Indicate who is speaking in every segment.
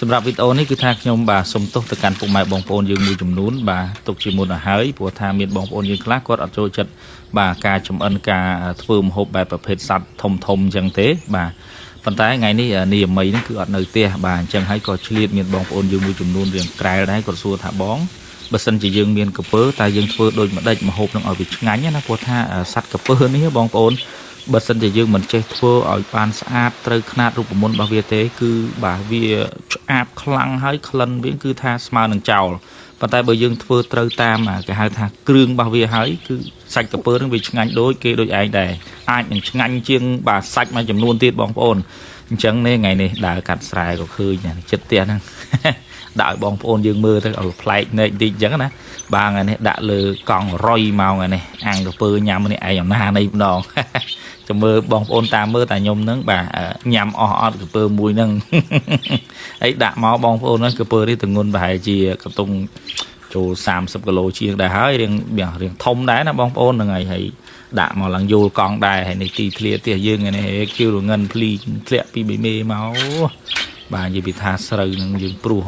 Speaker 1: สำหรับวิดีโอนี้คือทางខ្ញុំបាទសូមទោសទៅកាន់ពុកម៉ែបងប្អូនយើងមួយចំនួនបាទទុកជាមុនឲ្យហើយព្រោះថាមានបងប្អូនយើងខ្លះគាត់អត់ចូលចិត្តបាទការចំអិនការធ្វើម្ហូបបែបប្រភេទសត្វធំធំអញ្ចឹងទេបាទប៉ុន្តែថ្ងៃនេះនាយមីហ្នឹងគឺអត់នៅផ្ទះបាទអញ្ចឹងហើយក៏ឆ្លៀតមានបងប្អូនយើងមួយចំនួនរៀងក្រែលដែរគាត់សួរថាបងបើសិនជាយើងមានក្រពើតែយើងធ្វើដូចម្ដេចម្ហូបនឹងឲ្យវាឆ្ងាញ់ណាព្រោះថាសត្វក្រពើនេះបងប្អូនបើសិនជាយើងមិនចេះធ្វើឲ្យបានស្អាតត្រូវຂ្នាតរូបមន្តរបស់វាទេគឺបាទវាឆ្អាបខ្លាំងហើយក្លិនវាគឺថាស្មើនឹងចោលប៉ុន្តែបើយើងធ្វើត្រូវតាមគេហៅថាគ្រឿងរបស់វាហើយគឺសាច់ក្រពើនឹងវាឆ្ងាញ់ដូចគេដូចឯងដែរអាចនឹងឆ្ងាញ់ជាងបាទសាច់មួយចំនួនទៀតបងប្អូនអញ្ចឹងថ្ងៃនេះដើរកាត់ស្រែក៏ឃើញចិត្តផ្ទះហ្នឹងដាក់ឲ្យបងប្អូនយើងមើលទៅឲ្យប្លែកណែកតិចអញ្ចឹងណាបាទថ្ងៃនេះដាក់លើកង់រុយមកថ្ងៃនេះអាំងក្រពើញ៉ាំនេះឯងអំណានេះម្ដងចាំមើលបងប្អូនតាមមើលតែខ្ញុំហ្នឹងបាទញ៉ាំអស់អត់ក្រពើមួយហ្នឹងហើយដាក់មកបងប្អូនហ្នឹងក្រពើនេះទម្ងន់ប្រហែលជាកតុងចូល30គីឡូជាងដែរហើយរៀងធំដែរណាបងប្អូនហ្នឹងហើយដាក់មកឡើងយូលកង់ដែរហើយនេះទីធ្លាផ្ទះយើងនេះគៀវរងិនភ្លីធ្លាក់ពីបេមេមកបាទនិយាយពីថាស្រូវនឹងយើងព្រោះ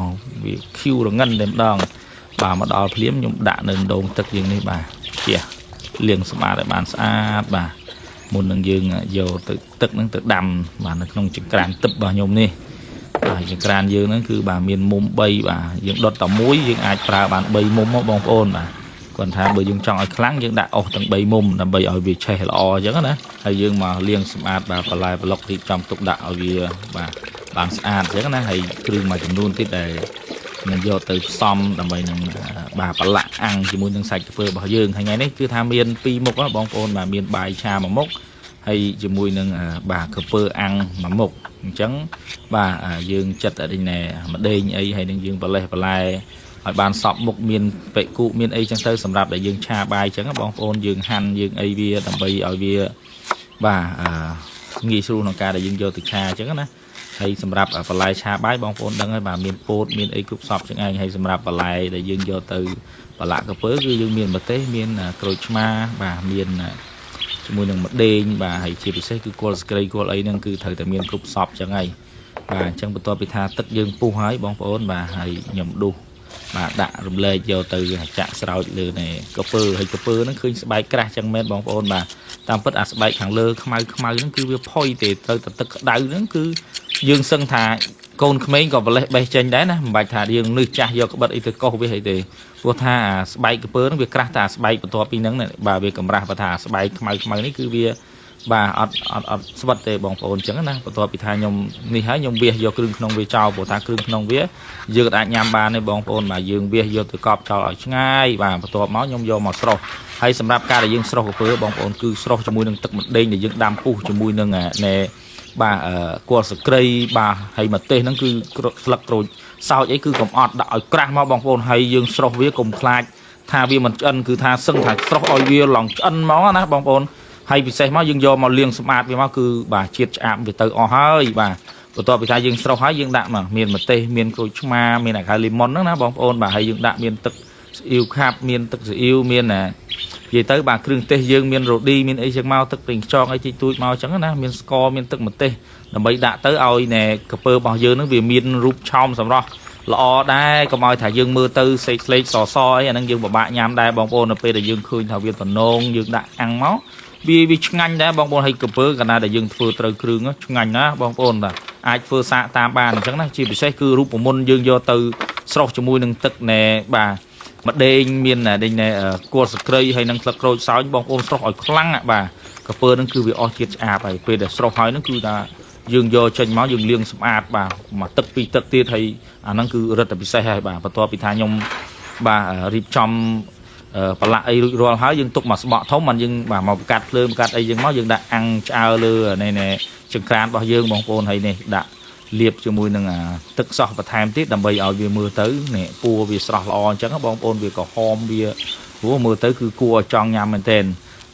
Speaker 1: វាឃីវរងិនតែម្ដងបាទមកដល់ភ្លាមខ្ញុំដាក់នៅដងទឹកយើងនេះបាទជះលាងសម្អាតឲ្យបានស្អាតបាទមុននឹងយើងយកទៅទឹកហ្នឹងទៅដាំបាទនៅក្នុងចង្ក្រានទឹករបស់ខ្ញុំនេះបាទចង្ក្រានយើងហ្នឹងគឺបាទមានមុំ3បាទយើងដុតតែមួយយើងអាចប្រើបាន3មុំមកបងប្អូនបាទគាត់ថាបើយើងចង់ឲ្យខ្លាំងយើងដាក់អស់ទាំង3មុំដើម្បីឲ្យវាឆេះល្អអញ្ចឹងណាហើយយើងមកលាងសម្អាតបាទបន្លែប្លុករៀបចំទុកដាក់ឲ្យវាបាទបានស្អាតអញ្ចឹងណាហើយគ្រឿងមួយចំនួនទៀតដែលនឹងយកទៅផ្សំដើម្បីនឹងបាទប្រឡាក់អាំងជាមួយនឹងសាច់ក្រពើរបស់យើងថ្ងៃនេះគឺថាមាន2មុខបងប្អូនបាទមានបាយឆាមួយមុខហើយជាមួយនឹងបាទក្រពើអាំងមួយមុខអញ្ចឹងបាទយើងចិត្តអីណែម្ដេងអីហើយនឹងយើងប្រលេះបន្លែឲ្យបានសពមុខមានពេកគូមានអីចឹងទៅសម្រាប់ដែលយើងឆាបាយចឹងបងប្អូនយើងហាន់យើងអីវាដើម្បីឲ្យវាបាទងាយស្រួលក្នុងការដែលយើងយកទៅឆាចឹងណាហើយសម្រាប់បន្លែឆាបាយបងប្អូនដឹងហើយបាទមានពោតមានអីគ្រប់សពចឹងឯងហើយសម្រាប់បន្លែដែលយើងយកទៅប្រឡាក់ក្រពើគឺយើងមានម្ទេសមានក្រូចឆ្មាបាទមានជាមួយនឹងម្ដេងបាទហើយជាពិសេសគឺគល់ស្គ្រីគល់អីហ្នឹងគឺត្រូវតែមានគ្រប់សពចឹងហើយបាទអញ្ចឹងបន្ទាប់ពីថាទឹកយើងពុះហើយបងប្អូនបាទហើយខ្ញុំដុសបាទដាក់រំលែកយកទៅចាក់ស្រោចលើនៃក្រពើហើយក្រពើហ្នឹងឃើញស្បែកក្រាស់ចឹងមែនបងប្អូនបាទតាមពិតអាស្បែកខាងលើខ្មៅហ្នឹងគឺវាផុយទេត្រូវតែទឹកក្តៅហ្នឹងគឺយើងសឹងថាកូនក្មេងក៏ប្រលេះបេះចេញដែរណាមិនបាច់ថាយើងនឹកចាស់យកក្បិតអីទៅកោសវាអីទេព្រោះថាស្បែកក្រពើហ្នឹងវាក្រាស់តែស្បែកបន្ទាប់ពីហ្នឹងបាទវាកម្រាស់បើថាស្បែកខ្មៅនេះគឺវាបាទអត់ស្វិតទេបងប្អូនអញ្ចឹងណាបន្ទាប់ពីថាខ្ញុំនេះហើយខ្ញុំវាសយកគ្រឿងក្នុងវាចោលព្រោះថាគ្រឿងក្នុងវាយើងអាចញ៉ាំបានទេបងប្អូនបាទយើងវាសយកទៅកប់ចោលឲ្យឆ្ងាយបាទបន្ទាប់មកខ្ញុំយកមកស្រុះហើយសម្រាប់ការដែលយើងស្រុះក្រពើបងប្អូនគឺស្រុះជាមួយនឹងទឹកម្ដេងដែលយើងដាំពុះជាមួយនឹងណែបាទគល់សក្រីបាទហើយម្ទេសហ្នឹងគឺស្លឹកក្រូចសើចអីគឺកុំអត់ដាក់ឲ្យក្រាស់មកបងប្អូនហើយយើងស្រុះវាកុំខ្លាចថាវាមិនឆ្អិនគឺថាសឹងថាស្រុះឲ្យវាឡងឆ្អិនមកណាបងប្អូនហើយពិសេសមកយើងយកមកលាងសម្អាតវាមកគឺបាទជាតិឆ្អាបវាទៅអស់ហើយបាទបន្ទាប់ពីថាយើងស្រុះហើយយើងដាក់មកមានម្ទេសមានក្រូចឆ្មាមានអាកាលីម៉ុនហ្នឹងណាបងប្អូនបាទហើយយើងដាក់មានទឹកស៊ីអ៊ីវខាប់មានទឹកស៊ីអ៊ីវមាននិយាយទៅបាទគ្រឿងទេសយើងមានរ៉ូឌីមានអីចឹងមកទឹកប្រេងខ្យងអីតិចតួចមកចឹងណាមានស្ករមានទឹកម្ទេសដើម្បីដាក់ទៅឲ្យណែក្រពើរបស់យើងហ្នឹងវាមានរូបឆោមសម្រស់ល្អដែរកុំឲ្យថាយើងមើលទៅសេកស្លេកសសអីអាហ្នឹងយើងពិបាកញ៉ាំដែរបងប្អូននៅពេលដែលយើងឃើញថាវាតំណងយើងដាក់អាំងមកវាឆ្ងាញ់ដែរបងប្អូនហើយក្រពើកាលណាដែលយើងធ្វើត្រូវគ្រឿងឆ្ងាញ់ណាបងប្អូនបាទអាចធ្វើសាកតាមបានអញ្ចឹងណាជាពិសេសគឺរូបមន្តយើងយកទៅស្រុះជាមួយនឹងទឹកណែបាទម្ដេងមានដេញគល់សក្រីហើយនឹងស្លឹកក្រូចសើចបងប្អូនស្រុះឲ្យខ្លាំងបាទក្រពើហ្នឹងគឺវាអស់ជាតិឆ្អាបហើយពេលដែលស្រុះហើយហ្នឹងគឺថាយើងយកចេញមកយើងលាងសម្អាតបាទមកទឹកពីរទឹកទៀតហើយអាហ្នឹងគឺរឹតតែពិសេសហើយបាទបន្ទាប់ពីថាខ្ញុំបាទរៀបចំប្រឡាក់អីរួចរាល់ហើយយើងទុកមកស្បកធំមិនយើងបាទមកកាត់ភ្លើងកាត់អីយើងមកយើងដាក់អាំងឆ្អើលើណែចង្ក្រានរបស់យើងបងប្អូនហើយនេះដាក់លាបជាមួយនឹងទឹកសោះបន្ថែមទៀតដើម្បីឲ្យវាមើលទៅនេះពួរវាស្រស់ល្អអញ្ចឹងបងប្អូនវាក៏ហមវាព្រោះមើលទៅគឺគួរឲ្យចង់ញ៉ាំមែនទែន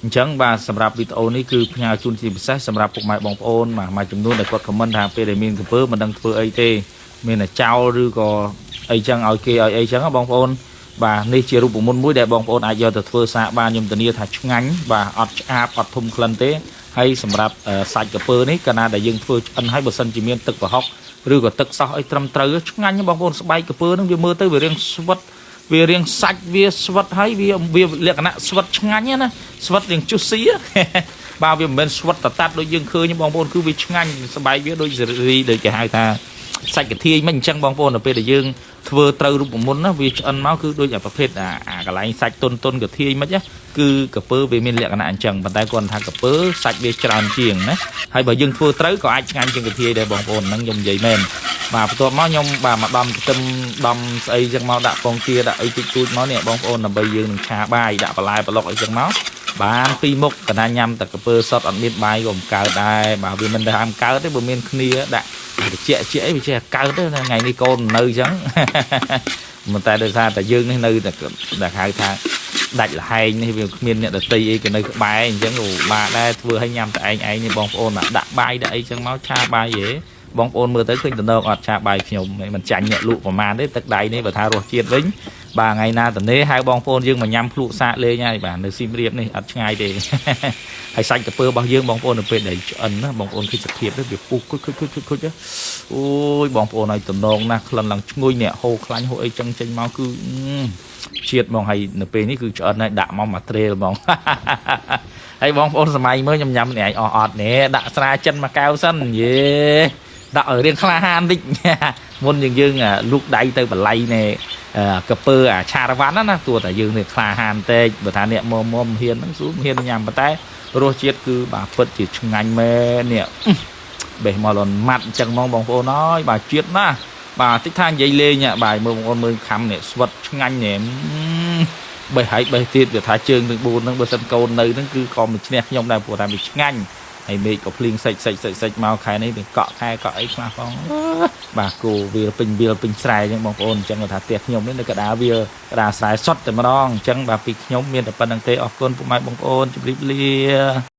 Speaker 1: អញ្ចឹងបាទសម្រាប់វីដេអូនេះគឺផ្ញើជូនជាពិសេសសម្រាប់ពុកម៉ែបងប្អូនមួយចំនួនដែលគាត់ខមមិនថាពេលដែលមានក្រពើមិនដឹងធ្វើអីទេមានតែចោលឬក៏អីចឹងឲ្យគេឲ្យអីចឹងបងប្អូនបាទនេះជារូបមន្តមួយដែលបងប្អូនអាចយកទៅធ្វើសាកបានខ្ញុំធានាថាឆ្ងាញ់បាទអត់ឆ្អាបអត់ធំក្លិនទេហើយសម្រាប់សាច់ក្រពើនេះកាលណាដែលយើងធ្វើឆ្អិនហើយបើសិនជាមានទឹកប្រហុក ឬក៏ទឹកសោះអីត្រឹមត្រូវឆ្ងាញ់បងប្អូនស្បែកក្រពើហ្នឹងវាមើលទៅវារៀងស្វិតវារៀងសាច់វាស្វិតហើយវាលក្ខណៈស្វិតឆ្ងាញ់ណាស្វិតរៀងជុះស៊ីបាទវាមិនមែនស្វិតតតាត់ដូចយើងឃើញបងប្អូនគឺវាឆ្ងាញ់ស្បែកវាដូចសេរីដូចគេហៅថាសាច់កាធាយមិនអញ្ចឹងបងប្អូនដល់ពេលដែលយើងធ្វើត្រូវរូបមន្តណាវាឆ្អិនមកគឺដូចប្រភេទអាកន្លែងសាច់តុនកាធាយមិនណាគឺក្រពើវាមានលក្ខណៈអញ្ចឹងប៉ុន្តែគាត់ថាក្រពើសាច់វាច្រើនជាងណាហើយបើយើងធ្វើត្រូវក៏អាចឆ្ងាញ់ជាងកាធាយដែរបងប្អូនហ្នឹងខ្ញុំនិយាយមែនបាទបន្ទាប់មកខ្ញុំបាទមកដំខ្ទឹមដំស្អីចឹងមកដាក់ពងទាដាក់អីតិចតួចមកនេះបងប្អូនដើម្បីយើងនឹងឆាបាយដាក់បន្លែប្លុកអីចឹងមកបានពីរមុខកណាញ៉ាំតែក្រពើសតអត់មានបាយក៏មិនកើតដែរបាទវាមិនថាមិនកើតទេបើមានគ្នាដាក់ត្រជាក់អីវាចេះកើតទេថ្ងៃនេះកូននៅអញ្ចឹងមិនតែដោយសារតែយើងនេះនៅតែហៅថាដាច់លហែងនេះវាគ្មានអ្នកដតីអីក៏នៅក្បែរអញ្ចឹងបាទដែរធ្វើឲ្យញ៉ាំតែឯងនេះបងប្អូនដាក់បាយដាក់អីចឹងមកឆាបាយហ៎បងប្អូនមើលទៅឃើញតំណងអត់ឆាបាយខ្ញុំមិនចាញ់អ្នកលក់ប្រមាណទេទឹកដៃនេះបើថារសជាតិវិញបាទថ្ងៃណាតនេហៅបងប្អូនយើងមកញ៉ាំភ្លក់សាកលេងហើយបាទនៅស៊ីមរៀបនេះអត់ឆ្ងាយទេហើយសាច់ក្រពើរបស់យើងបងប្អូននៅពេលដែលឆ្អិនណាបងប្អូនឃើញសភាពវាពុះគុជអូយបងប្អូនឲ្យតំណងណាស់ក្លិនឡើងឈ្ងុយនេះហូរខ្លាញ់ហូរអីចឹងចេញមកគឺជាតិហ្មងហើយនៅពេលនេះគឺឆ្អិនហើយដាក់មកមកត្រេលហ្មងហើយបងប្អូនសម័យមើលខ្ញុំញ៉ាំនេះឯងអត់នេះដាក់ស្រាចិនមួយកែវសិនយេដាក់ឲ្យរៀងក្លាហានតិចមុនយើងលូកដៃទៅបល័យនេះក្រពើឆារវ៉ាន់ណាទោះតែយើងនេះក្លាហានតែបើថាអ្នកមុំហ៊ានហ្នឹងស៊ូហ៊ានញ៉ាំប៉ុន្តែរសជាតិគឺបាទពិតជាឆ្ងាញ់មែននេះបេះមកលន់ម៉ាត់អញ្ចឹងហ្មងបងប្អូនអើយបាទជាតិណាបាទតិចថានិយាយលេងបាទមើលបងប្អូនមើលខំនេះស្វិតឆ្ងាញ់នេះបេះហើយបេះទៀតវាថាជើងទាំង4ហ្នឹងបើសិនកូននៅហ្នឹងគឺក៏មិនឈ្នះខ្ញុំដែរព្រោះថាវាឆ្ងាញ់ហើយមេឃក៏ភ្លៀងសិចមកខែនេះវាកក់ខែកក់អីខ្លះផងបាទគោវាពេញស្រែអញ្ចឹងបងប្អូនអញ្ចឹងថាផ្ទះខ្ញុំនេះនៅកដាវាកដាស្រែសុតតែម្ដងអញ្ចឹងបាទពីខ្ញុំមានតែប៉ុណ្្នឹងទេអរគុណពុកម៉ែបងប្អូនជម្រាបលា